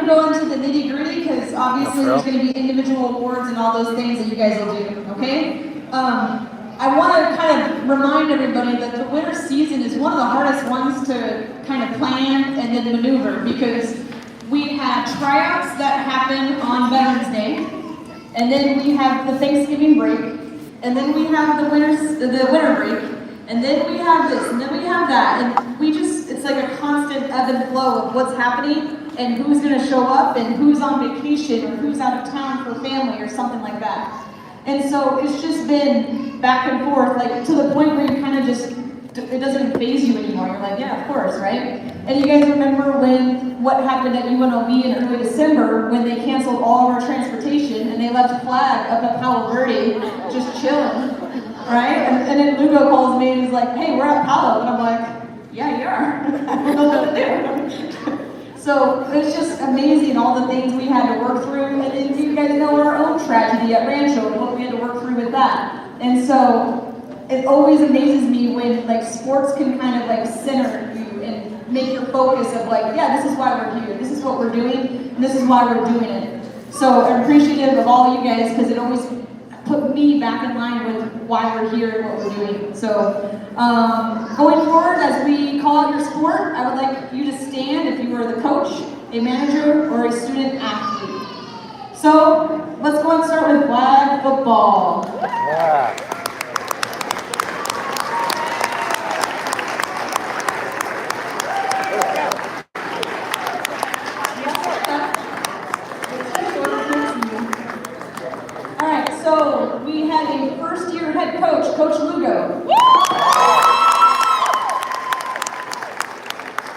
go into the nitty gritty because obviously there's going to be individual awards and all those things that you guys will do, okay? I want to kind of remind everybody that the winter season is one of the hardest ones to kind of plan and then maneuver because we have tryouts that happen on Veterans Day, and then we have the Thanksgiving break, and then we have the winter break, and then we have this, and then we have that, and it's like a constant ebb and flow of what's happening and who's going to show up and who's on vacation or who's out of town for family or something like that. And so it's just been back and forth, like to the point where you kind of just, it doesn't faze you anymore. You're like, yeah, of course, right? And you guys remember what happened at UNLV in early December when they canceled all of our transportation and they left Flag up at Palo Verde just chilling, right? And then Lugo calls me and he's like, hey, we're at Palo. And I'm like, yeah, you are. I don't know what to do. So it's just amazing all the things we had to work through, and then you guys know our own tragedy at Rancho and what we had to work through with that. And so it always amazes me when like sports can kind of like center you and make your focus of like, yeah, this is why we're here, this is what we're doing, and this is why we're doing it. So I'm appreciative of all you guys because it always put me back in line with why we're here and what we're doing. So going forward, as we call out your sport, I would like you to stand if you are the coach, a manager, or a student athlete. So let's go and start with flag football. Yeah. So we had a first-year head coach, Coach Lugo.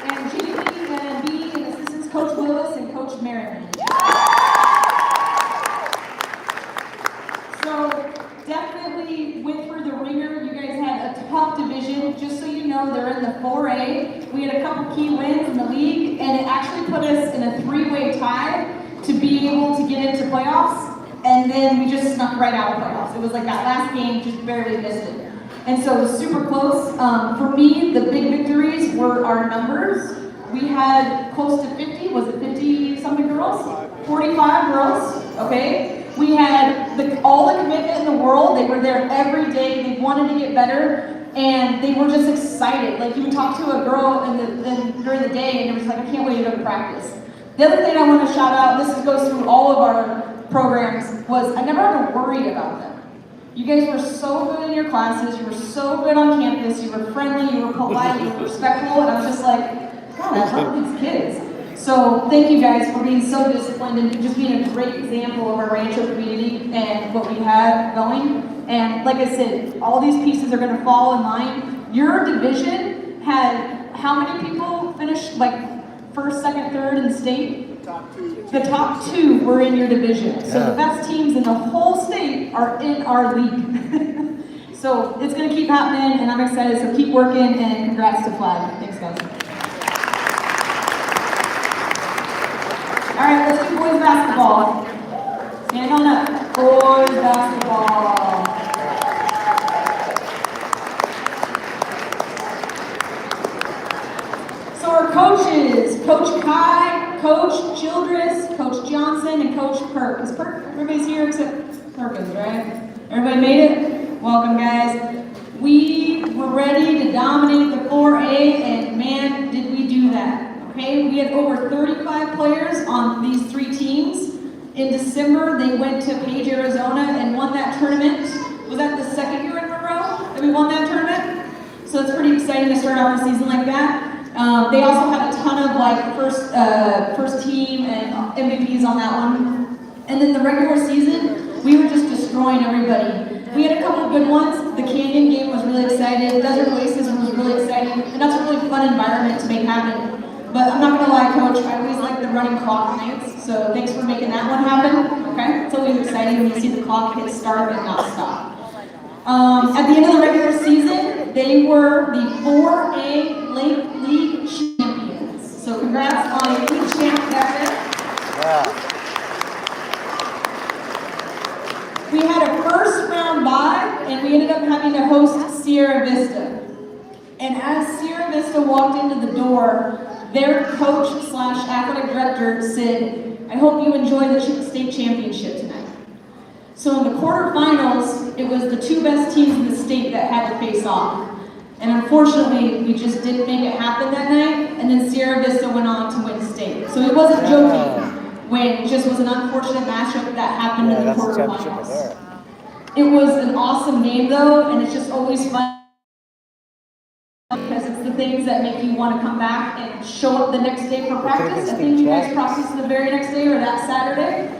And JP and B and assistants, Coach Willis and Coach Merriman. So definitely went through the ringer. You guys had a tough division. Just so you know, they're in the 4A. We had a couple key wins in the league, and it actually put us in a three-way tie to be able to get into playoffs. And then we just snuck right out of playoffs. It was like that last game, just barely missed it. And so it was super close. For me, the big victories were our numbers. We had close to 50, was it 50-something girls? 45 girls, okay? We had all the commitment in the world. They were there every day. They wanted to get better. And they were just excited. Like you would talk to a girl during the day and it was like, I can't wait to go to practice. The other thing I want to shout out, this goes through all of our programs, was I never had to worry about them. You guys were so good in your classes, you were so good on campus, you were friendly, you were polite, you were respectful, and I was just like, God, I love these kids. So thank you guys for being so disciplined and just being a great example of our Rancho community and what we have going. And like I said, all these pieces are going to fall in line. Your division had how many people finish like first, second, third in the state? The top two were in your division. So the best teams in the whole state are in our league. So it's going to keep happening, and I'm excited. So keep working, and congrats to Flag. Thanks, guys. All right, let's do boys basketball. Stand on up. Boys basketball. So our coaches, Coach Kai, Coach Childress, Coach Johnson, and Coach Perk. Is Perk? Everybody's here except Perkins, right? Everybody made it? Welcome, guys. We were ready to dominate the 4A, and man, did we do that. Okay, we had over 35 players on these three teams. In December, they went to Page, Arizona, and won that tournament. Was that the second year in a row that we won that tournament? So it's pretty exciting to start off the season like that. They also had a ton of like first team and MVPs on that one. And then the regular season, we were just destroying everybody. We had a couple of good ones. The Canyon game was really exciting. Desert Oasis was really exciting. And that's a really fun environment to make happen. But I'm not gonna lie, Coach, I always like the running clock nights. So thanks for making that one happen. Okay, it's always exciting when you see the clock hit start and not stop. At the end of the regular season, they were the 4A League champions. So congrats on your league champ record. We had a first round bye, and we ended up having to host Sierra Vista. And as Sierra Vista walked into the door, their coach / athletic director said, I hope you enjoy the state championship tonight. So in the quarterfinals, it was the two best teams in the state that had to face off. And unfortunately, we just didn't make it happen that night, and then Sierra Vista went on to win state. So it wasn't joking when it just was an unfortunate matchup that happened in the quarterfinals. It was an awesome game though, and it's just always fun because it's the things that make you want to come back and show up the next day for practice. I think you guys practiced the very next day or that Saturday.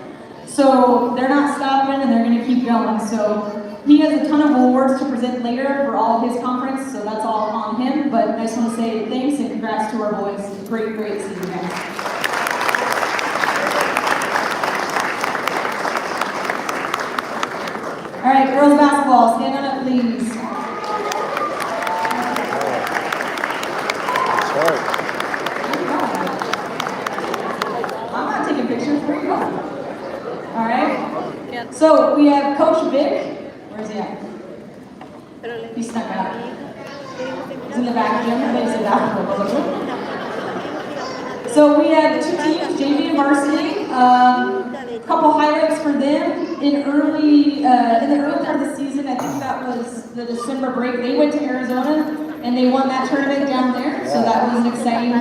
So they're not stopping and they're going to keep going. So he has a ton of awards to present later for all of his conference, so that's all on him. But I just want to say thanks and congrats to our boys. Great, great season, guys. All right, girls basketball, stand on up, please. I'm not taking pictures. Where you going? All right. So we have Coach Vic. Where's he at? He snuck out. He's in the back gym. I think he's in the back. So we had two teams, JV and varsity. A couple highlights for them in the early part of the season. I think that was the December break. They went to Arizona and they won that tournament down there. So that was an exciting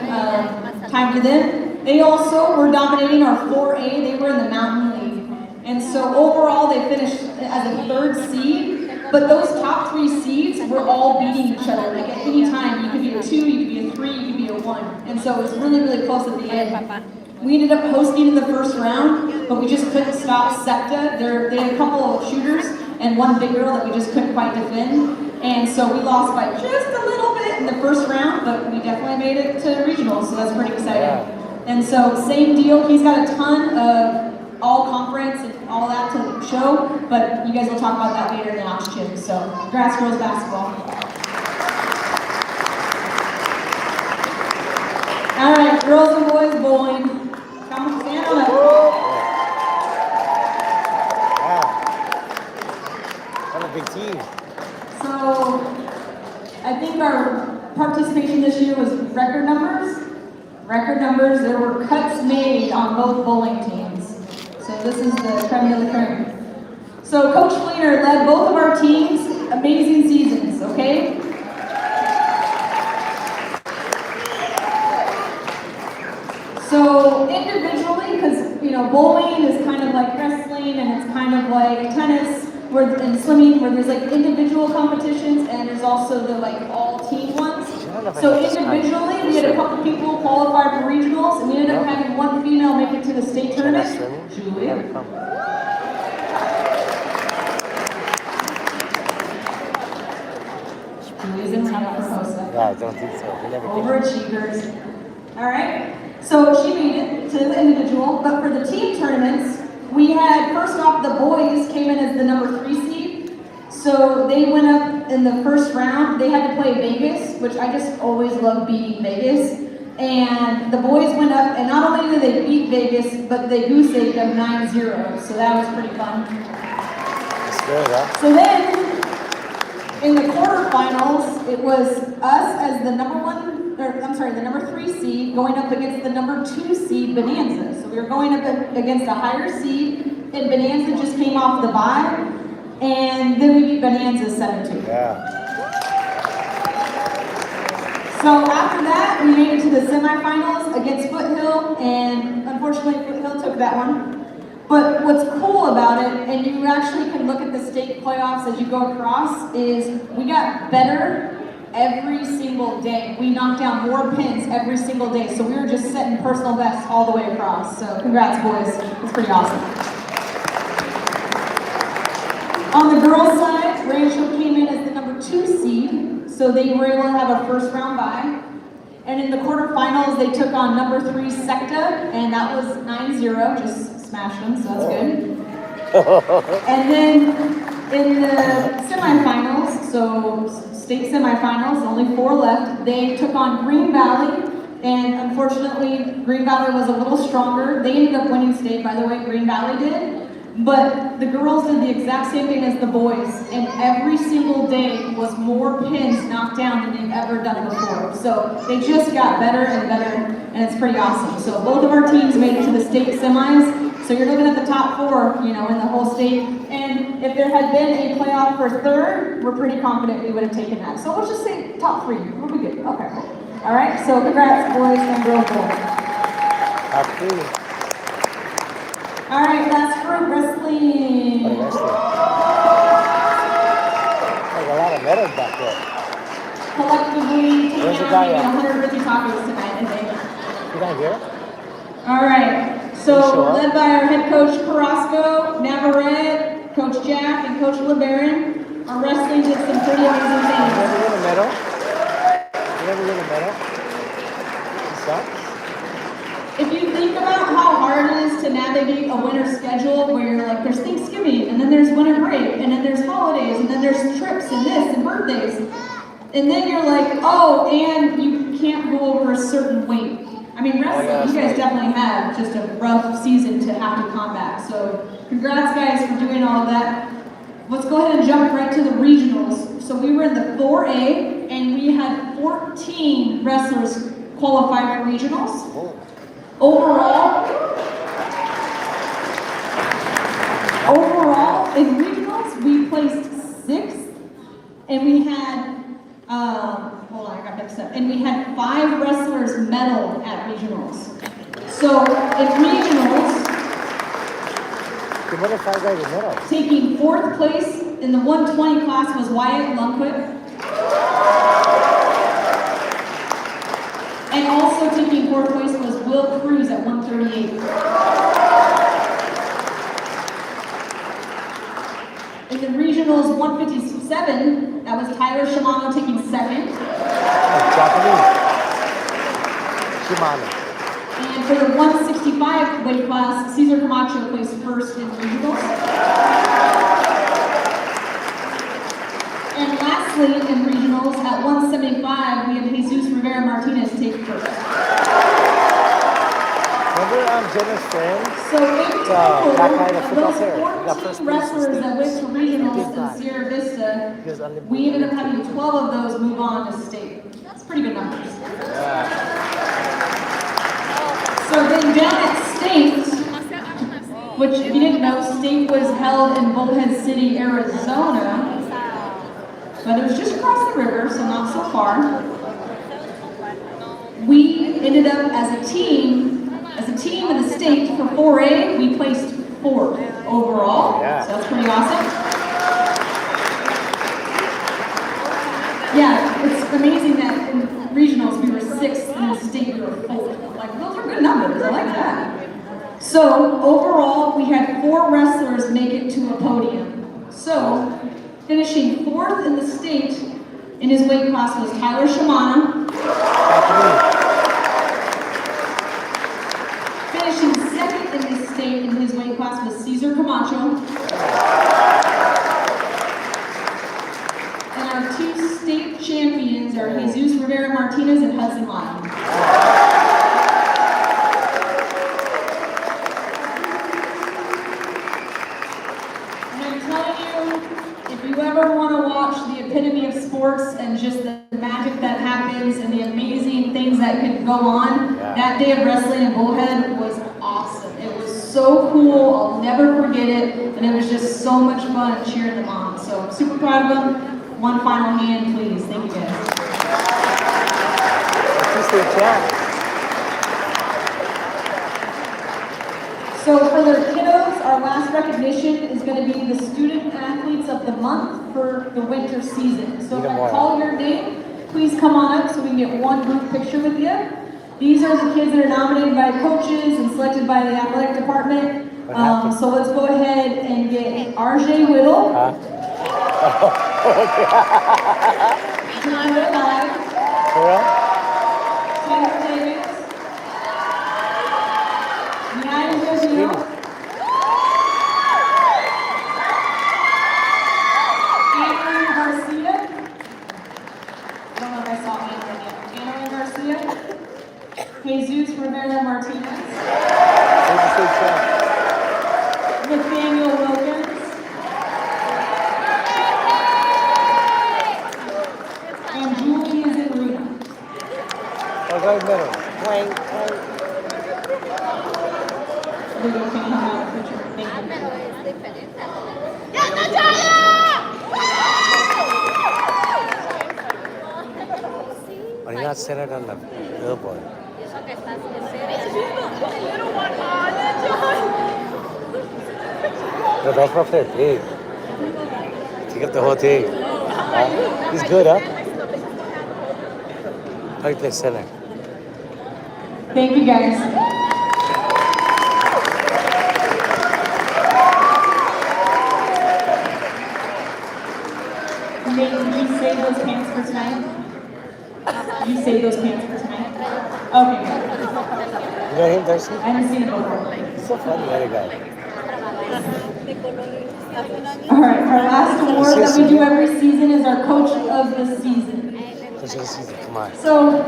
time for them. They also were dominating our 4A. They were in the Mountain League, and so overall they finished as a 3rd seed. But those top 3 seeds were all beating each other. Like at any time, you could be a 2, you could be a 3, you could be a 1. And so it was really, really close at the end. We ended up hosting in the first round, but we just couldn't stop SEPTA. They had a couple of shooters and one big girl that we just couldn't quite defend. And so we lost by just a little bit in the first round, but we definitely made it to regionals, so that's pretty exciting. Yeah. And so same deal, he's got a ton of all conference and all that to show, but you guys will talk about that later in the ops gym. So congrats, girls basketball. All right, girls and boys bowling. Come on, stand on up. Wow. What a big team. So I think our participation this year was record numbers. Record numbers. There were cuts made on both bowling teams. So this is the creme de la creme. So Coach Fleener led both of our teams. Amazing seasons, okay? So individually, because bowling is kind of like wrestling and it's kind of like tennis and swimming, where there's like individual competitions and there's also the like all team ones. So individually, we had a couple people qualify for regionals, and we ended up having one female make it to the state tournament. Julia. Julia's in town for Rosa. Yeah, I don't think so. We never Overachievers. All right. So she made it to the individual, but for the team tournaments, we had, first off, the boys came in as the number 3 seed. So they went up in the first round. They had to play Vegas, which I just always love beating Vegas. And the boys went up, and not only did they beat Vegas, but they goose-egged them 9-0. So that was pretty fun. That's good, huh? So then, in the quarterfinals, it was us as the the number 3 seed going up against the number 2 seed, Bonanza. So we were going up against a higher seed, and Bonanza just came off the bye, and then we beat Bonanza 7-2. Yeah. So after that, we made it to the semifinals against Foothill, and unfortunately Foothill took that one. But what's cool about it, and you actually can look at the state playoffs as you go across, is we got better every single day. We knocked down more pins every single day, so we were just setting personal bests all the way across. So congrats, boys. It's pretty awesome. On the girls' side, Rancho came in as the number 2 seed, so they were able to have a first round bye. And in the quarterfinals, they took on number 3 SEPTA, and that was 9-0, just smashed them, so that's good. And then in the semifinals, so state semifinals, only 4 left, they took on Green Valley, and unfortunately, Green Valley was a little stronger. They ended up winning state, by the way, Green Valley did. But the girls did the exact same thing as the boys, and every single day was more pins knocked down than they've ever done before. So they just got better and better, and it's pretty awesome. So both of our teams made it to the state semis. So you're looking at the top four, you know, in the whole state. And if there had been a playoff for third, we're pretty confident we would have taken that. So let's just say top three. We'll be good. Okay. All right. So congrats, boys and girls. Top three. All right, that's for wrestling. What wrestling? There's a lot of medals back there. Collectively, Where's the taking guy out at? 150 tacos tonight, I think. You not here? All right, so led by our head coach Carrasco, Navarrete, Coach Jack, and Coach LeBaron, our wrestling did some pretty amazing You things. never win a medal? You never win a medal? You suck? If you think about how hard it is to navigate a winter schedule where you're like, there's Thanksgiving, and then there's winter break, and then there's holidays, and then there's trips, and this, and birthdays, and then you're like, oh, and you can't go over a certain weight. I mean, wrestling, you guys definitely have just a rough season to have to combat. So congrats, guys, for doing all of that. Let's go ahead and jump right to the regionals. So we were in the 4A, and we had 14 wrestlers qualify for regionals. Overall, in regionals, we placed 6th, and we had, hold on, I got mixed up, and we had 5 wrestlers medal at regionals. So in regionals, What if 5 guys with medals? taking 4th place in the 120 class was Wyatt Lundquist. And also taking 4th place was Will Cruz at 138. In the regionals 157, that was Tyler Shimano taking 2nd. Japanese. Shimano. And for the 165 weight class, Cesar Camacho placed 1st in regionals. And lastly, in regionals, at 175, we had Jesus Rivera Martinez take 1st. Remember Jenna's friend? So in total, that guy in the of football those player. He got 14 first place wrestlers in that went to regionals Big in guy. Sierra Vista, He was unlimited. we ended up having 12 of those move on to state. That's pretty good numbers. Yeah. So then down at state, which if you didn't know, state was held in Bullhead City, Arizona. But it was just across the river, so not so far. We ended up as a team in the state for 4A, we placed 4th overall. Yeah. So that's pretty awesome. Yeah, it's amazing that in regionals we were 6th and in state we were 4th. Like, those are good numbers, I like that. So overall, we had 4 wrestlers make it to a podium. So finishing 4th in the state in his weight class was Tyler Shimano. Japanese. Finishing 2nd in the state in his weight class was Cesar Camacho. And our 2 state champions are Jesus Rivera Martinez and Hudson Lyon. And I'm telling you, if you ever want to watch the epitome of sports and just the magic that happens and the amazing things that could go on, that day of wrestling in Bullhead was awesome. It was so cool, I'll never forget it, and it was just so much fun cheering them on. So I'm super proud of them. One final hand, please. Thank you guys. So for their kiddos, our last recognition is going to be the Student Athletes of the Month for the winter season. So if I call your name, please come on up so we can get one group picture with you. These are the kids that are nominated by coaches and selected by the athletic department. So let's go ahead and get RJ Whittle. John Live. Taylor Davis. Ryan Josino. Aaron Garcia. I don't know if I saw Aaron yet. Aaron Garcia. Jesus Rivera Martinez. Nathaniel can hang out in the future. Thank you. Pero es diferente. Are you not centered on the billboard? Eso que estás en serio. No, that's not fair. Big. Take up the whole thing. He's good, huh? How do you play center? Thank you, guys. Nate, did you save those pants for tonight? Did you save those pants for tonight? Okay, good. You know him, Darcy? I haven't seen him before. He's so funny, that guy. All right, our last award that we do every season is our Coach of the Season. Coach of the season, come on. So,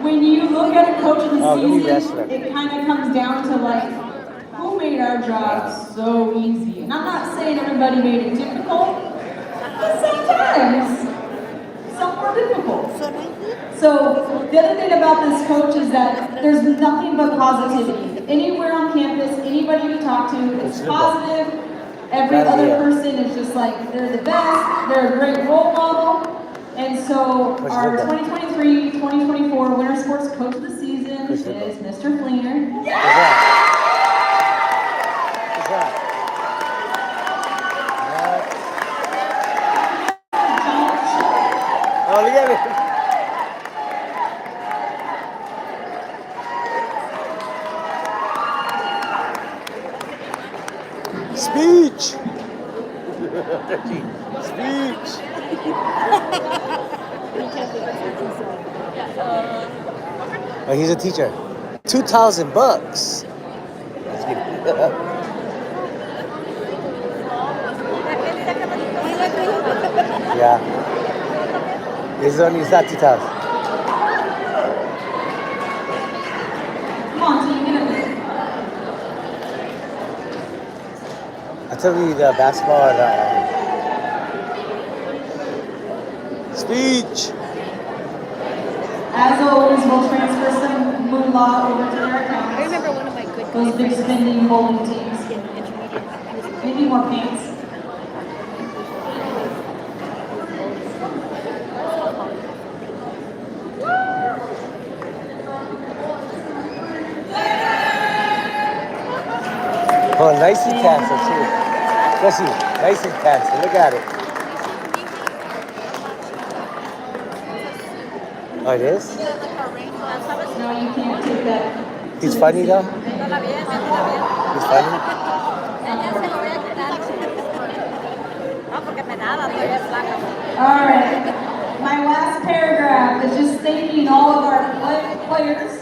when you look at a Coach of the Oh, give me Season, wrestler. it kind of comes down to like, who made our job so easy? And I'm not saying everybody made it difficult, but sometimes some were difficult. So the other thing about this coach is that there's nothing but positivity. Anywhere on campus, anybody you talk to, it's positive. Every other person is just like, they're the best, they're a great role model. And so our 2023-2024 Winter Sports Coach of the Season is Mr. Fleener. Who's that? Oh, look at it. Speech! Speech! Oh, he's a teacher. $2,000 bucks. Let's get it. Yeah. It's not 2,000. Come on, team, get it. I told you the basketball and speech. As always, we'll transfer some moolah over to their I accounts. remember one of my good Those big spending bowling teams. in intermediate. Maybe more pants. Oh, nice and tassel too. Jesse, nice and tassel. Look at it. Oh, it is? No, you can't take that. He's funny though? He's funny? All right. My last paragraph is just thanking all of our players,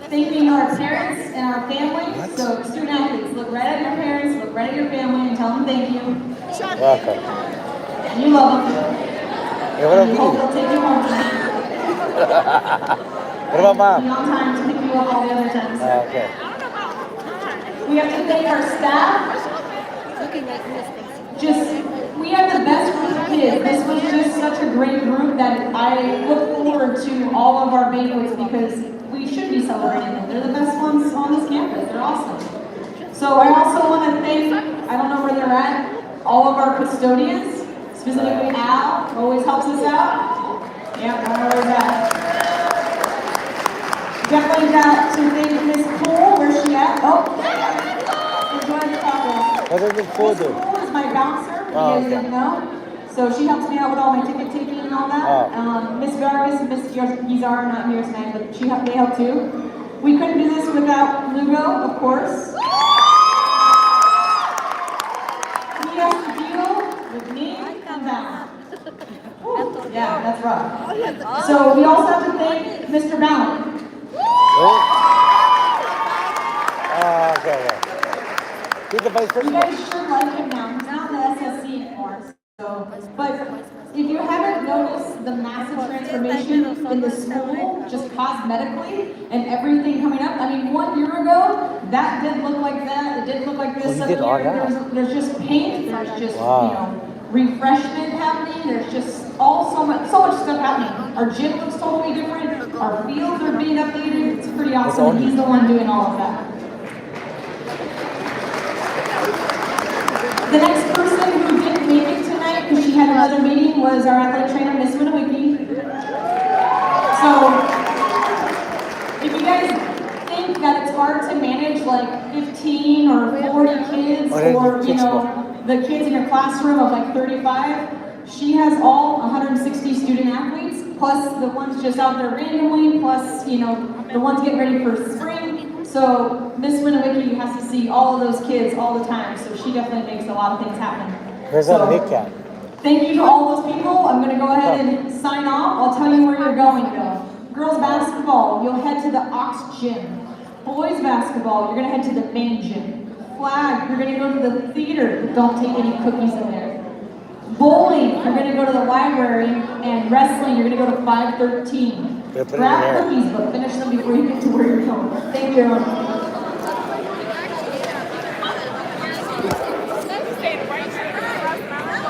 thanking our parents and our families. What? So student athletes, look right at your parents, look right at your family, and tell them thank you. Welcome. And you love them. Hey, what And you hope about they'll take you home tonight. me? What about Be mom? on time to pick you up all the other times. Okay. We have to thank our staff. We have the best group of kids. This was just such a great group that I look forward to all of our banquets because we should be celebrating them. They're the best ones on this campus. They're awesome. So I also want to thank, I don't know where they're at, all of our custodians, specifically Al, always helps us out. Yeah, I don't know where he's at. Definitely got to thank Miss Cole, where's she at? Oh, enjoy the tacos. What does this fool Miss do? Cole is my bouncer, if you Oh, guys okay. didn't know. So she helps me out with all my ticket taking and all that. Oh. Miss Vargas and Miss Gizar are not here tonight, but they help too. We couldn't do this without Lugo, of course. He has to deal with me and down. Yeah, that's rough. So we also have to thank Mr. Ballard. Oh, okay. He's the vice You principal. guys should like him now. He's not in the SSC anymore. So, but if you haven't noticed the massive transformation in the school, just cosmetically and everything coming up. I mean, 1 year ago, that didn't look like that. It didn't look like this. Oh, you Other did all year, that? there's just paint. There's just Wow. refreshment happening. There's just so much stuff happening. Our gym looks totally different. Our fields are being updated. It's pretty awesome. And he's the one doing all of that. was our athletic trainer, Miss Winowicki. So, if you guys think that it's hard to manage like 15 or 40 kids, or you know, the kids in your classroom of like 35, she has all 160 student athletes, plus the ones just out there randomly, plus you know, the ones getting ready for spring. So Miss Winowicki has to see all of those kids all the time, so she definitely makes a lot of things happen. Where's that big cat? Thank you to all those people. I'm going to go ahead and sign off. I'll tell you where you're going though. Girls basketball, you'll head to the Ox Gym. Boys basketball, you're going to head to the main gym. Flag, you're going to go to the theater, but don't take any cookies in there. Bowling, you're going to go to the library, and wrestling, you're going to go to 513. Grab cookies, but finish them before you get to where you're going. Thank you, everyone.